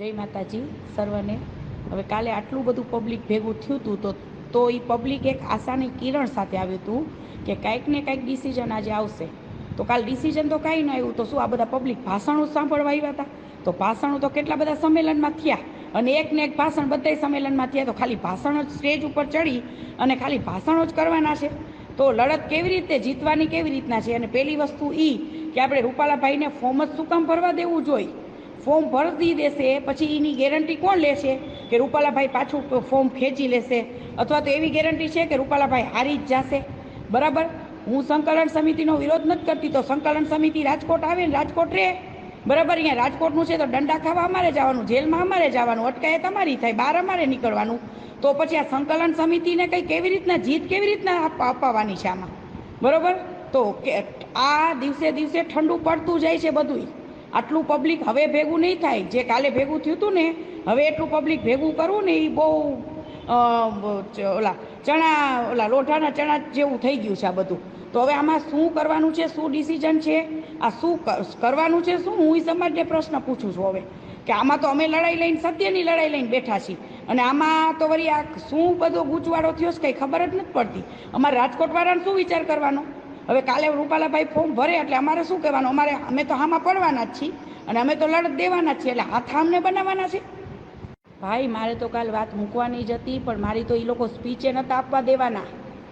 જય માતાજી સર્વને। હવે કાલે આટલું બધું પબ્લિક ભેગું થયું હતું તો એ પબ્લિક એક આશાની કિરણ સાથે આવ્યું હતું કે કાંઈક ને કાંઈક ડિસિઝન આજે આવશે। તો કાલ ડિસિઝન તો કાંઈ ન આવ્યું તો શું આ બધા પબ્લિક ભાષણો સાંભળવા આવ્યા હતા? તો ભાષણો તો કેટલા બધા સંમેલનમાં થયા અને એક ને એક ભાષણ બધાય સંમેલનમાં થયા। તો ખાલી ભાષણો જ સ્ટેજ ઉપર ચડી અને ખાલી ભાષણો જ કરવાના છે તો લડત કેવી રીતે જીતવાની કેવી રીતના છે? અને પહેલી વસ્તુ એ કે આપણે રૂપાલાભાઈને ફોર્મ જ શું કામ ભરવા દેવું જોઈએ? ફોર્મ ભરી દેશે પછી એની ગેરંટી કોણ લેશે કે રૂપાલાભાઈ પાછું ફોર્મ ખેંચી લેશે? અથવા તો એવી ગેરંટી છે કે રૂપાલાભાઈ હારી જ જશે? બરાબર, હું સંકલન સમિતિનો વિરોધ નથી કરતી, તો સંકલન સમિતિ રાજકોટ આવે ને રાજકોટ રહે, બરાબર। અહીંયા રાજકોટનું છે તો દંડા ખાવા અમારે જવાનું, જેલમાં અમારે જવાનું, અટકાયત અમારી થાય, બહાર અમારે નીકળવાનું। તો પછી આ સંકલન સમિતિને કંઈ કેવી રીતના જીત કેવી રીતના અપાવવાની છે આમાં? બરાબર, તો આ દિવસે દિવસે ઠંડુ પડતું જાય છે બધું। આટલું પબ્લિક હવે ભેગું નહીં થાય જે કાલે ભેગું થયું હતું ને, હવે એટલું પબ્લિક ભેગું કરવું ને એ બહુ ઓલા લોઢાના ચણા જેવું થઈ ગયું છે આ બધું। તો હવે આમાં શું કરવાનું છે, શું ડિસિઝન છે, આ શું કરવાનું છે, શું હું એ સમાજને પ્રશ્ન પૂછું છું હવે કે આમાં તો અમે લડાઈ લઈને સત્યની લડાઈ લઈને બેઠા છીએ અને આમાં તો વળી આ શું બધો ગૂંચવાડો થયો છે કંઈ ખબર જ નથી પડતી। અમારે રાજકોટવાળાને શું વિચાર કરવાનો? હવે કાલે રૂપાલાભાઈ ફોર્મ ભરે એટલે અમારે શું કહેવાનું? અમે તો આમાં પડવાના જ છીએ અને અમે તો લડત દેવાના જ છીએ, એટલે હાથ અમને બનાવવાના છે? ભાઈ મારે તો કાલ વાત મૂકવાની જ હતી પણ મારી તો એ લોકો સ્પીચે નહોતા આપવા દેવાના,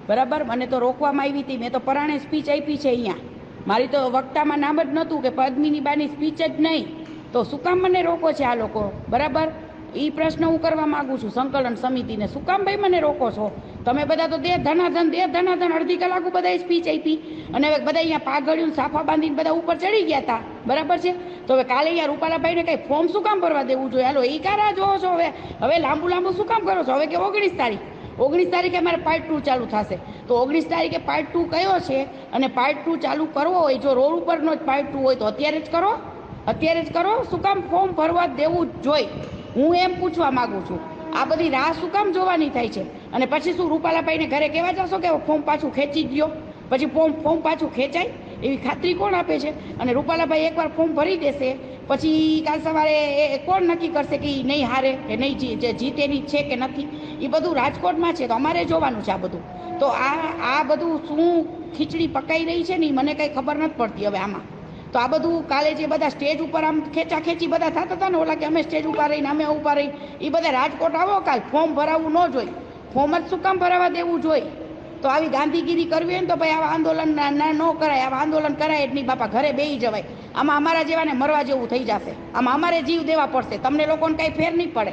બરાબર। મને તો રોકવામાં આવી હતી, મેં તો પરાણે સ્પીચ આપી છે અહીંયા, મારી તો વક્તામાં નામ જ નહોતું કે પદ્મિની બાની સ્પીચ જ નહીં, તો શું કામ મને રોકો છે આ લોકો? બરાબર, એ પ્રશ્ન હું કરવા માગું છું સંકલન સમિતિને, શું કામ ભાઈ મને રોકો છો? તમે બધા તો દેહ ધનાધન અડધી કલાક બધા સ્પીચ આપી અને હવે બધા અહીંયા પાઘડિયું સાફા બાંધીને બધા ઉપર ચડી ગયા હતા, બરાબર છે। તો હવે કાલે અહીંયા રૂપાલાભાઈને કંઈ ફોર્મ શું કામ ભરવા દેવું જોઈએ? હાલો એ કારા જોવો છો હવે લાંબુ શું કામ કરો છો? હવે કે 19 તારીખે અમારે પાર્ટ 2 ચાલુ થશે, તો 19 તારીખે પાર્ટ 2 કયો છે અને પાર્ટ 2 ચાલુ કરવો હોય, જો રોડ ઉપરનો જ પાર્ટ 2 હોય તો અત્યારે જ કરો, શું કામ ફોર્મ ભરવા દેવું જ જોઈએ? હું એમ પૂછવા માગું છું, આ બધી રાહ શું કામ જોવાની થાય છે? અને પછી શું રૂપાલાભાઈને ઘરે કહેવા જશો કે ફોર્મ પાછું ખેંચી દો? પછી ફોર્મ પાછું ખેંચાય એવી ખાતરી કોણ આપે છે? અને રૂપાલાભાઈ એકવાર ફોર્મ ભરી દેશે પછી કાલ સવારે કોણ નક્કી કરશે કે એ નહીં હારે કે નહીં જીતેની છે કે નથી? એ બધું રાજકોટમાં છે તો અમારે જોવાનું છે આ બધું। તો આ બધું શું ખીચડી પકાઈ રહી છે ને એ મને કંઈ ખબર નથી પડતી હવે આમાં। તો આ બધું કાલે જે બધા સ્ટેજ ઉપર આમ ખેંચી બધા થતા હતા ને, ઓલા કે અમે સ્ટેજ ઉપર રહીને અમે ઊભા રહી, એ બધા રાજકોટ આવો કાલ, ફોર્મ ભરાવવું ન જોઈએ, ફોર્મ જ શું કામ ભરાવા દેવું જોઈએ? તો આવી ગાંધીગીરી કરવી હોય ને તો ભાઈ આવા આંદોલન ન કરાય, આવા આંદોલન કરાય જ નહીં બાપા, ઘરે બેસી જવાય। આમાં અમારા જેવાને મરવા જેવું થઈ જશે, આમાં અમારે જીવ દેવા પડશે, તમને લોકોને કાંઈ ફેર નહીં પડે।